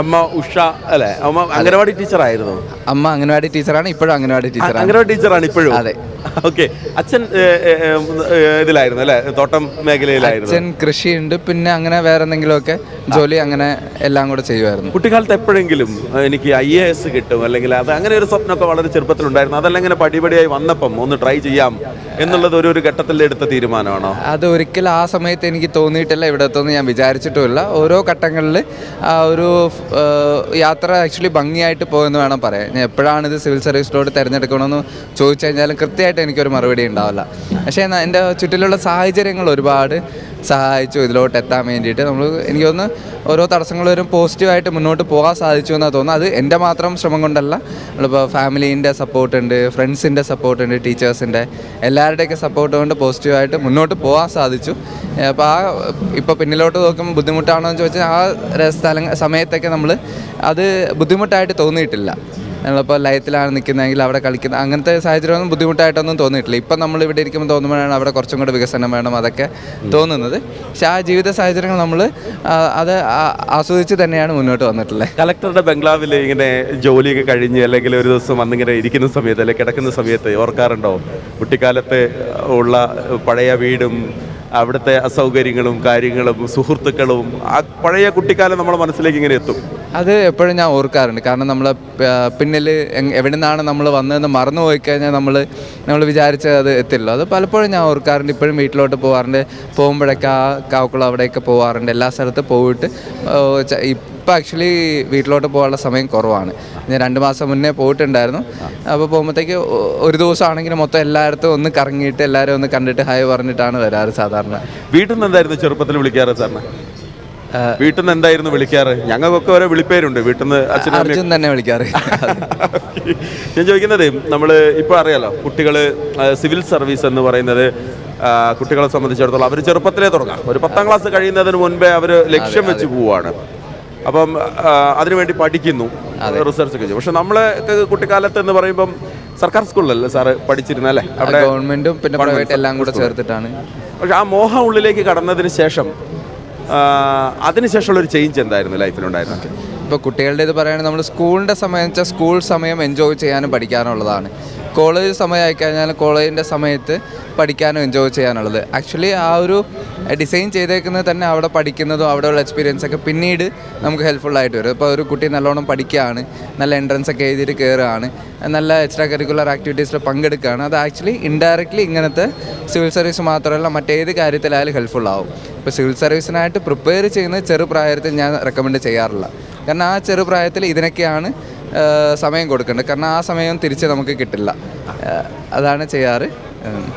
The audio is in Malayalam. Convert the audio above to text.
അമ്മ ഉഷ അല്ലേ? അമ്മ അംഗനവാടി ടീച്ചറായിരുന്നു. അമ്മ അംഗനവാടി ടീച്ചറാണ്, ഇപ്പോഴും അംഗനവാടി ടീച്ചറാണ്. അംഗനവാടി ടീച്ചറാണ് ഇപ്പോഴും? അതെ. ഓക്കെ. അച്ഛൻ ഇതിലായിരുന്നു അല്ലേ, തോട്ടം മേഖലയിലായിരുന്നു? അച്ഛൻ കൃഷിയുണ്ട്, പിന്നെ അങ്ങനെ വേറെ എന്തെങ്കിലുമൊക്കെ ജോലി, അങ്ങനെ എല്ലാം കൂടെ ചെയ്യുമായിരുന്നു. കുട്ടിക്കാലത്ത് എപ്പോഴെങ്കിലും എനിക്ക് IAS കിട്ടും അല്ലെങ്കിൽ അത് അങ്ങനെ ഒരു സ്വപ്നമൊക്കെ വളരെ ചെറുപ്പത്തിലുണ്ടായിരുന്നു? അതെല്ലാം ഇങ്ങനെ പടിപടിയായി വന്നപ്പം ഒന്ന് ട്രൈ ചെയ്യാം എന്നുള്ളത് ഒരു ഘട്ടത്തിൽ എടുത്ത തീരുമാനമാണോ? അത് ഒരിക്കലും ആ സമയത്ത് എനിക്ക് തോന്നിയിട്ടില്ല, ഇവിടെ എത്തുമെന്ന് ഞാൻ വിചാരിച്ചിട്ടുമില്ല. ഓരോ ഘട്ടങ്ങളിൽ ആ ഒരു യാത്ര ആക്ച്വലി ഭംഗിയായിട്ട് പോകുമെന്ന് വേണം പറയാൻ. ഞാൻ എപ്പോഴാണ് ഇത് സിവിൽ സർവീസിലോട്ട് തിരഞ്ഞെടുക്കണമെന്ന് ചോദിച്ചു കഴിഞ്ഞാലും കൃത്യമായിട്ട് എനിക്കൊരു മറുപടി ഉണ്ടാവില്ല. പക്ഷേ എൻ്റെ ചുറ്റിലുള്ള സാഹചര്യങ്ങൾ ഒരുപാട് സഹായിച്ചു ഇതിലോട്ട് എത്താൻ വേണ്ടിയിട്ട്. എനിക്ക് തോന്നുന്നു ഓരോ തടസ്സങ്ങൾ വരും പോസിറ്റീവായിട്ട് മുന്നോട്ട് പോകാൻ സാധിച്ചു എന്നാണ് തോന്നുന്നത്. അത് എൻ്റെ മാത്രം ശ്രമം കൊണ്ടല്ല, നമ്മളിപ്പോൾ ഫാമിലീൻ്റെ സപ്പോർട്ടുണ്ട്, ഫ്രണ്ട്സിൻ്റെ സപ്പോർട്ടുണ്ട്, ടീച്ചേഴ്സിൻ്റെ എല്ലാവരുടെയൊക്കെ സപ്പോർട്ട് കൊണ്ട് പോസിറ്റീവായിട്ട് മുന്നോട്ട് പോകാൻ സാധിച്ചു. അപ്പോൾ ഇപ്പോൾ പിന്നിലോട്ട് നോക്കുമ്പോൾ ബുദ്ധിമുട്ടാണോ എന്ന് ചോദിച്ചാൽ സമയത്തൊക്കെ നമ്മൾ അത് ബുദ്ധിമുട്ടായിട്ട് തോന്നിയിട്ടില്ല. നമ്മളിപ്പോൾ ലയത്തിലാണ് നിൽക്കുന്നതെങ്കിൽ അവിടെ കളിക്കുന്ന അങ്ങനത്തെ സാഹചര്യമൊന്നും ബുദ്ധിമുട്ടായിട്ടൊന്നും തോന്നിയിട്ടില്ല. ഇപ്പം നമ്മൾ ഇവിടെ ഇരിക്കുമ്പോൾ തോന്നുമ്പോഴാണ് അവിടെ കുറച്ചും കൂടെ വികസനം വേണം അതൊക്കെ തോന്നുന്നത്. പക്ഷേ ആ ജീവിത സാഹചര്യങ്ങൾ നമ്മൾ അത് ആസ്വദിച്ച് തന്നെയാണ് മുന്നോട്ട് വന്നിട്ടുള്ളത്. കളക്ടറുടെ ബംഗ്ലാവിൽ ഇങ്ങനെ ജോലിയൊക്കെ കഴിഞ്ഞ് അല്ലെങ്കിൽ ഒരു ദിവസം വന്നിങ്ങനെ ഇരിക്കുന്ന സമയത്ത് അല്ലെങ്കിൽ കിടക്കുന്ന സമയത്ത് ഓർക്കാറുണ്ടോ കുട്ടിക്കാലത്ത് ഉള്ള പഴയ വീടും അവിടുത്തെ അസൗകര്യങ്ങളും കാര്യങ്ങളും സുഹൃത്തുക്കളും? ആ പഴയ കുട്ടിക്കാലം നമ്മുടെ മനസ്സിലേക്ക് ഇങ്ങനെ എത്തും. അത് എപ്പോഴും ഞാൻ ഓർക്കാറുണ്ട്. കാരണം നമ്മൾ പിന്നിൽ എവിടെ നിന്നാണ് നമ്മൾ വന്നതെന്ന് മറന്നു പോയി കഴിഞ്ഞാൽ നമ്മൾ വിചാരിച്ചത് അത് എത്തില്ല. അത് പലപ്പോഴും ഞാൻ ഓർക്കാറുണ്ട്. ഇപ്പോഴും വീട്ടിലോട്ട് പോകാറുണ്ട്. പോകുമ്പോഴൊക്കെ ആ കാവുക്കുളം അവിടെയൊക്കെ പോകാറുണ്ട്. എല്ലാ സ്ഥലത്തും പോയിട്ട് ഇപ്പോൾ ആക്ച്വലി വീട്ടിലോട്ട് പോകാനുള്ള സമയം കുറവാണ്. ഞാൻ 2 മാസം മുന്നേ പോയിട്ടുണ്ടായിരുന്നു. അപ്പോൾ പോകുമ്പോഴത്തേക്ക് ഒരു ദിവസമാണെങ്കിൽ മൊത്തം എല്ലായിടത്തും ഒന്ന് കറങ്ങിയിട്ട് എല്ലാവരും ഒന്ന് കണ്ടിട്ട് ഹായ് പറഞ്ഞിട്ടാണ് വരാറ് സാധാരണ. വീട്ടിൽ നിന്ന് എന്തായിരുന്നു ചെറുപ്പത്തിൽ വിളിക്കാറ് സാറിന്? വീട്ടിൽ നിന്ന് എന്തായിരുന്നു വിളിക്കാറ്? ഞങ്ങൾക്കൊക്കെ ഓരോ വിളിപ്പേരുണ്ട് വീട്ടിൽ നിന്ന്. അർജുൻ തന്നെ വിളിക്കാറ്. ഞാൻ ചോദിക്കുന്നത്, നമ്മൾ ഇപ്പോൾ അറിയാലോ കുട്ടികൾ സിവിൽ സർവീസ് എന്ന് പറയുന്നത് കുട്ടികളെ സംബന്ധിച്ചിടത്തോളം അവർ ചെറുപ്പത്തിലേ തുടങ്ങാം. ഒരു 10ാം ക്ലാസ് കഴിയുന്നതിന് മുൻപേ അവർ ലക്ഷ്യം വെച്ച് പോവുകയാണ്. അപ്പം അതിനുവേണ്ടി പഠിക്കുന്നു, റിസർച്ച് ഒക്കെ ചെയ്യും. പക്ഷെ നമ്മളെ കുട്ടിക്കാലത്ത് എന്ന് പറയുമ്പം സർക്കാർ സ്കൂളിലല്ലേ സാറ് പഠിച്ചിരുന്നല്ലേ? അവിടെ ഗവൺമെന്റും പിന്നെ പ്രൈവറ്റ് എല്ലാം കൂടെ ചേർത്തിട്ടാണ്. പക്ഷെ ആ മോഹം ഉള്ളിലേക്ക് കടന്നതിന് ശേഷം അതിനുശേഷമുള്ളൊരു ചേഞ്ച് എന്തായിരുന്നു ലൈഫിലുണ്ടായിരുന്നത്? ഇപ്പോൾ കുട്ടികളുടെ ഇത് പറയുകയാണെങ്കിൽ നമ്മൾ സ്കൂളിൻ്റെ സമയം വെച്ചാൽ സ്കൂൾ സമയം എൻജോയ് ചെയ്യാനും പഠിക്കാനുള്ളതാണ്. കോളേജ് സമയമായി കഴിഞ്ഞാൽ കോളേജിൻ്റെ സമയത്ത് പഠിക്കാനും എൻജോയ് ചെയ്യാനുള്ളത്. ആക്ച്വലി ആ ഒരു ഡിസൈൻ ചെയ്തേക്കുന്നത് തന്നെ അവിടെ പഠിക്കുന്നതും അവിടെയുള്ള എക്സ്പീരിയൻസൊക്കെ പിന്നീട് നമുക്ക് ഹെൽപ്ഫുള്ളായിട്ട് വരും. ഇപ്പോൾ ഒരു കുട്ടി നല്ലോണം പഠിക്കുകയാണ്, നല്ല എൻട്രൻസ് ഒക്കെ എഴുതിയിട്ട് കയറുകയാണ്, നല്ല എക്സ്ട്രാ കരിക്കുലർ ആക്ടിവിറ്റീസിൽ പങ്കെടുക്കുകയാണ്. അത് ആക്ച്വലി ഇൻഡയറക്റ്റ്ലി ഇങ്ങനത്തെ സിവിൽ സർവീസ് മാത്രമല്ല മറ്റേത് കാര്യത്തിലായാലും ഹെൽപ്ഫുള്ളാവും. ഇപ്പോൾ സിവിൽ സർവീസിനായിട്ട് പ്രിപ്പയർ ചെയ്യുന്നത് ചെറുപ്രായത്തിൽ ഞാൻ റെക്കമെൻഡ് ചെയ്യാറില്ല. കാരണം ആ ചെറുപ്രായത്തിൽ ഇതിനൊക്കെയാണ് സമയം കൊടുക്കേണ്ടത്. കാരണം ആ സമയം തിരിച്ച് നമുക്ക് കിട്ടില്ല. അതാണ് ചെയ്യാറ്.